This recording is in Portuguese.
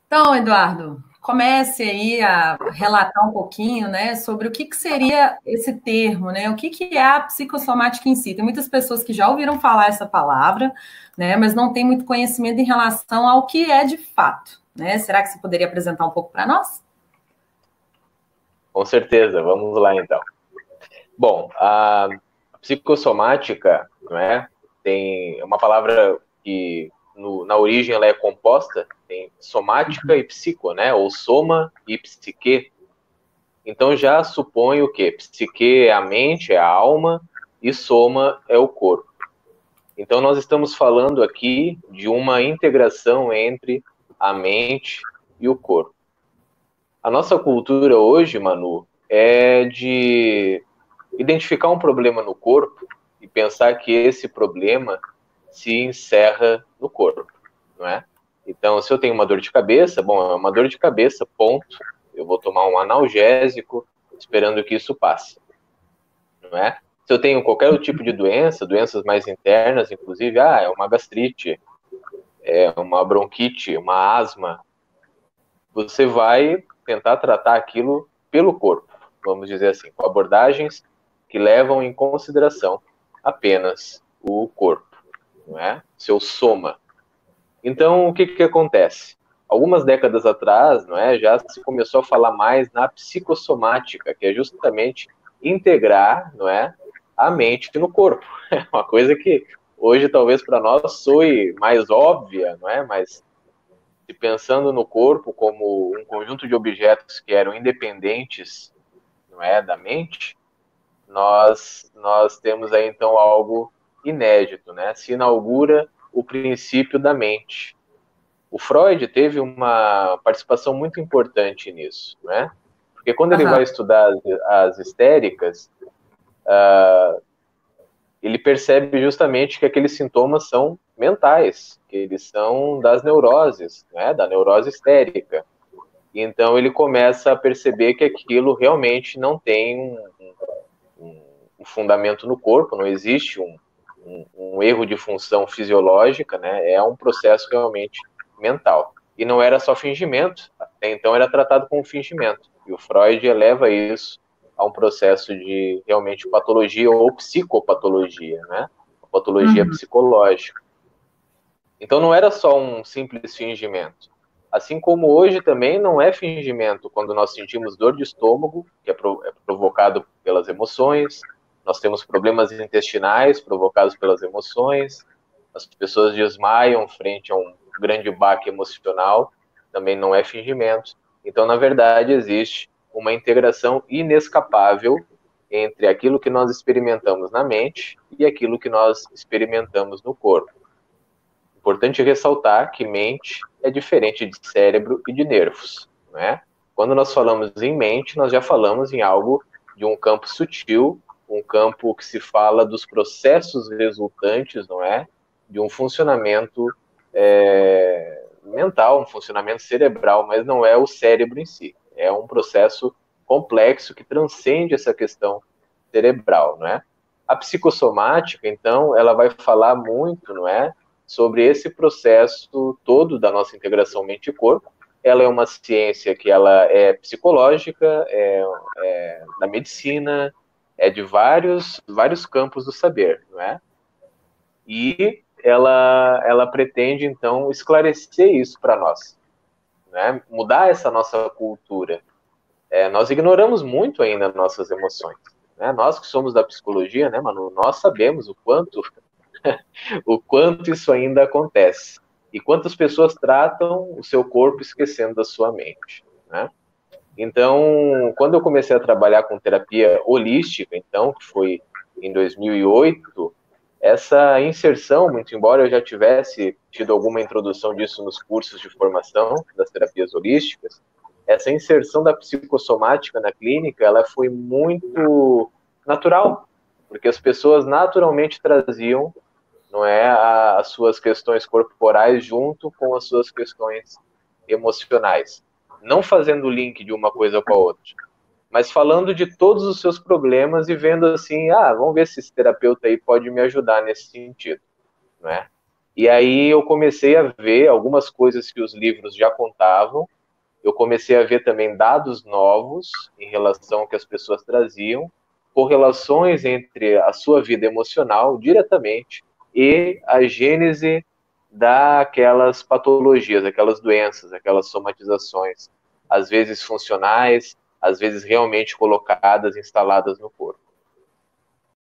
Então, Eduardo, comece aí a relatar um pouquinho, né, sobre o que seria esse termo, né? O que é a psicossomática em si? Tem muitas pessoas que já ouviram falar essa palavra, né, mas não tem muito conhecimento em relação ao que é de fato, né? Será que você poderia apresentar um pouco para nós? Com certeza, vamos lá então. Bom, a psicossomática, não é? Tem uma palavra que na origem ela é composta, tem somática e psico, né? Ou soma e psique. Então já supõe o quê? Psique é a mente, é a alma, e soma é o corpo. Então nós estamos falando aqui de uma integração entre a mente e o corpo. A nossa cultura hoje, Manu, é de identificar um problema no corpo e pensar que esse problema se encerra no corpo, não é? Então, se eu tenho uma dor de cabeça, bom, é uma dor de cabeça, ponto. Eu vou tomar um analgésico esperando que isso passe, não é? Se eu tenho qualquer tipo de doença, doenças mais internas, inclusive, é uma gastrite, é uma bronquite, uma asma, você vai tentar tratar aquilo pelo corpo, vamos dizer assim, com abordagens que levam em consideração apenas o corpo, não é? Seu soma. Então, o que acontece? Algumas décadas atrás, não é, já se começou a falar mais na psicossomática, que é justamente integrar, não é, a mente no corpo. É uma coisa que hoje talvez para nós soe mais óbvia, não é? Mas e pensando no corpo como um conjunto de objetos que eram independentes, não é, da mente, nós temos aí então algo inédito, né? Se inaugura o princípio da mente. O Freud teve uma participação muito importante nisso, né? Porque quando ele Aham. vai estudar as histéricas, ele percebe justamente que aqueles sintomas são mentais, que eles são das neuroses, né? Da neurose histérica. Então ele começa a perceber que aquilo realmente não tem um fundamento no corpo, não existe um erro de função fisiológica, né? É um processo realmente mental. E não era só fingimento, até então era tratado como fingimento. E o Freud eleva isso a um processo de realmente patologia ou psicopatologia, né? Uma patologia Uhum. psicológica. Então não era só um simples fingimento. Assim como hoje também não é fingimento quando nós sentimos dor de estômago, que é provocado pelas emoções, nós temos problemas intestinais provocados pelas emoções, as pessoas desmaiam frente a um grande baque emocional, também não é fingimento. Então, na verdade, existe uma integração inescapável entre aquilo que nós experimentamos na mente e aquilo que nós experimentamos no corpo. Importante ressaltar que mente é diferente de cérebro e de nervos, não é? Quando nós falamos em mente, nós já falamos em algo de um campo sutil, um campo que se fala dos processos resultantes, não é? De um funcionamento mental, um funcionamento cerebral, mas não é o cérebro em si. É um processo complexo que transcende essa questão cerebral, não é? A psicossomática, então, ela vai falar muito, não é, sobre esse processo todo da nossa integração mente e corpo. Ela é uma ciência que ela é psicológica, é da medicina, é de vários campos do saber, não é? E ela pretende, então, esclarecer isso para nós, né? Mudar essa nossa cultura. Nós ignoramos muito ainda nossas emoções. Né? Nós que somos da psicologia, né, Manu, nós sabemos o quanto isso ainda acontece. E quantas pessoas tratam o seu corpo esquecendo da sua mente, né? Então, quando eu comecei a trabalhar com terapia holística, então, que foi em 2008, essa inserção, muito embora eu já tivesse tido alguma introdução disso nos cursos de formação das terapias holísticas, essa inserção da psicossomática na clínica, ela foi muito natural, porque as pessoas naturalmente traziam, não é, as suas questões corporais junto com as suas questões emocionais, não fazendo o link de uma coisa com a outra, mas falando de todos os seus problemas e vendo assim, vamos ver se esse terapeuta aí pode me ajudar nesse sentido, não é? E aí eu comecei a ver algumas coisas que os livros já contavam, eu comecei a ver também dados novos em relação ao que as pessoas traziam, correlações entre a sua vida emocional diretamente e a gênese daquelas patologias, aquelas doenças, aquelas somatizações, às vezes funcionais, às vezes realmente colocadas, instaladas no corpo.